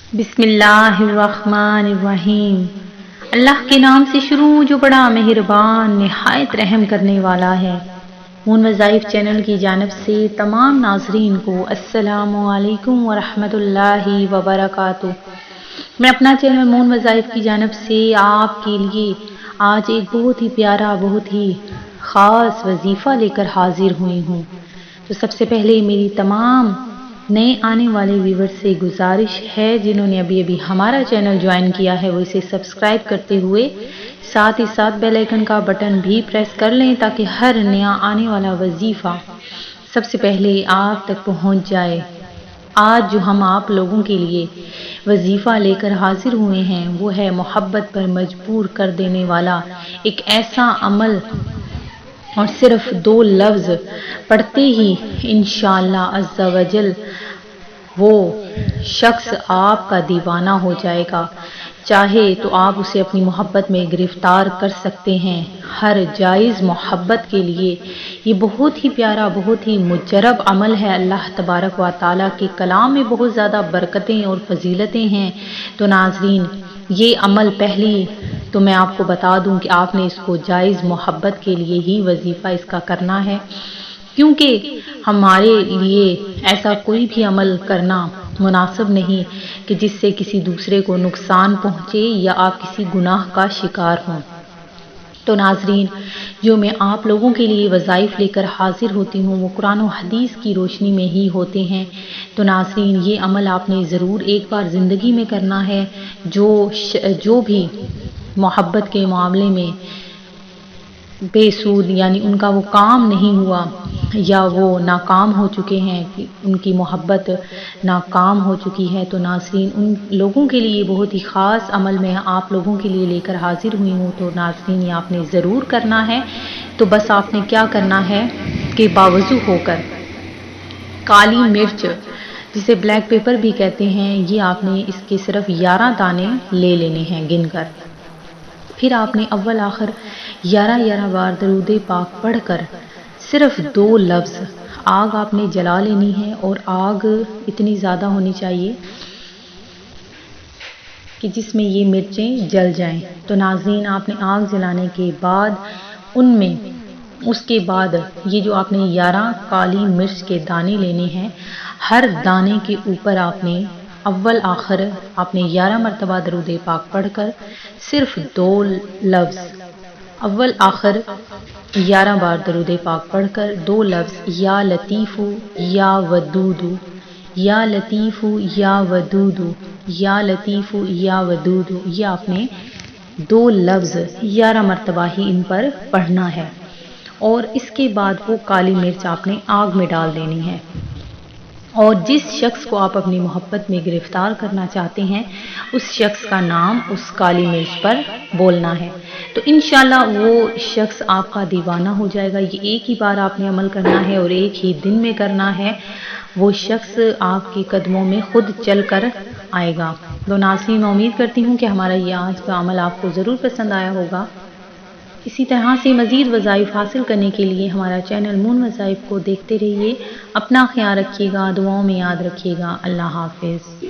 بسم اللہ الرحمن الرحیم۔ اللہ کے نام سے شروع جو بڑا مہربان نہایت رحم کرنے والا ہے۔ مون وظائف چینل کی جانب سے تمام ناظرین کو السلام علیکم ورحمۃ اللہ وبرکاتہ۔ میں اپنا چینل مون وظائف کی جانب سے آپ کے لیے آج ایک بہت ہی پیارا بہت ہی خاص وظیفہ لے کر حاضر ہوئی ہوں۔ تو سب سے پہلے میری تمام نئے آنے والے ویور سے گزارش ہے جنہوں نے ابھی ہمارا چینل جوائن کیا ہے وہ اسے سبسکرائب کرتے ہوئے ساتھ ہی ساتھ بیل آئیکن کا بٹن بھی پریس کر لیں تاکہ ہر نیا آنے والا وظیفہ سب سے پہلے آپ تک پہنچ جائے۔ آج جو ہم آپ لوگوں کے لیے وظیفہ لے کر حاضر ہوئے ہیں وہ ہے محبت پر مجبور کر دینے والا ایک ایسا عمل، اور صرف 2 لفظ پڑھتے ہی انشاءاللہ عز و جل وہ شخص آپ کا دیوانہ ہو جائے گا۔ چاہے تو آپ اسے اپنی محبت میں گرفتار کر سکتے ہیں۔ ہر جائز محبت کے لیے یہ بہت ہی پیارا بہت ہی مجرب عمل ہے۔ اللہ تبارک و تعالیٰ کے کلام میں بہت زیادہ برکتیں اور فضیلتیں ہیں۔ تو ناظرین، یہ عمل پہلی تو میں آپ کو بتا دوں کہ آپ نے اس کو جائز محبت کے لیے ہی وظیفہ اس کا کرنا ہے، کیونکہ ہمارے لیے ایسا کوئی بھی عمل کرنا مناسب نہیں کہ جس سے کسی دوسرے کو نقصان پہنچے یا آپ کسی گناہ کا شکار ہوں۔ تو ناظرین، جو میں آپ لوگوں کے لیے وظائف لے کر حاضر ہوتی ہوں وہ قرآن و حدیث کی روشنی میں ہی ہوتے ہیں۔ تو ناظرین، یہ عمل آپ نے ضرور ایک بار زندگی میں کرنا ہے۔ جو بھی محبت کے معاملے میں بے سود یعنی ان کا وہ کام نہیں ہوا یا وہ ناکام ہو چکے ہیں، ان کی محبت ناکام ہو چکی ہے، تو ناظرین ان لوگوں کے لیے بہت ہی خاص عمل میں آپ لوگوں کے لیے لے کر حاضر ہوئی ہوں۔ تو ناظرین یہ آپ نے ضرور کرنا ہے۔ تو بس آپ نے کیا کرنا ہے کہ باوضو ہو کر کالی مرچ جسے بلیک پیپر بھی کہتے ہیں، یہ آپ نے اس کے صرف 11 دانے لے لینے ہیں گن کر۔ پھر آپ نے اول آخر 11 بار درود پاک پڑھ کر صرف 2 لفظ آگ آپ نے جلا لینی ہے، اور آگ اتنی زیادہ ہونی چاہیے کہ جس میں یہ مرچیں جل جائیں۔ تو ناظرین آپ نے آگ جلانے کے بعد اس کے بعد یہ جو آپ نے 11 کالی مرچ کے دانے لینے ہیں، ہر دانے کے اوپر آپ نے اول آخر آپ نے 11 مرتبہ درود پاک پڑھ کر صرف 2 لفظ اول آخر 11 بار درود پاک پڑھ کر 2 لفظ یا لطیف یا ودود، یا لطیف یا ودود، یا لطیف یا ودود، یہ آپ نے 2 لفظ 11 مرتبہ ہی ان پر پڑھنا ہے، اور اس کے بعد وہ کالی مرچ آپ نے آگ میں ڈال دینی ہے، اور جس شخص کو آپ اپنی محبت میں گرفتار کرنا چاہتے ہیں اس شخص کا نام اس کالی مرچ پر بولنا ہے، تو انشاءاللہ وہ شخص آپ کا دیوانہ ہو جائے گا۔ یہ ایک ہی بار آپ نے عمل کرنا ہے اور ایک ہی دن میں کرنا ہے، وہ شخص آپ کے قدموں میں خود چل کر آئے گا۔ تو ناظرین میں امید کرتی ہوں کہ ہمارا یہ آج کا عمل آپ کو ضرور پسند آیا ہوگا۔ اسی طرح سے مزید وظائف حاصل کرنے کے لیے ہمارا چینل مون وظائف کو دیکھتے رہیے۔ اپنا خیال رکھیے گا، دعاؤں میں یاد رکھیے گا۔ اللہ حافظ۔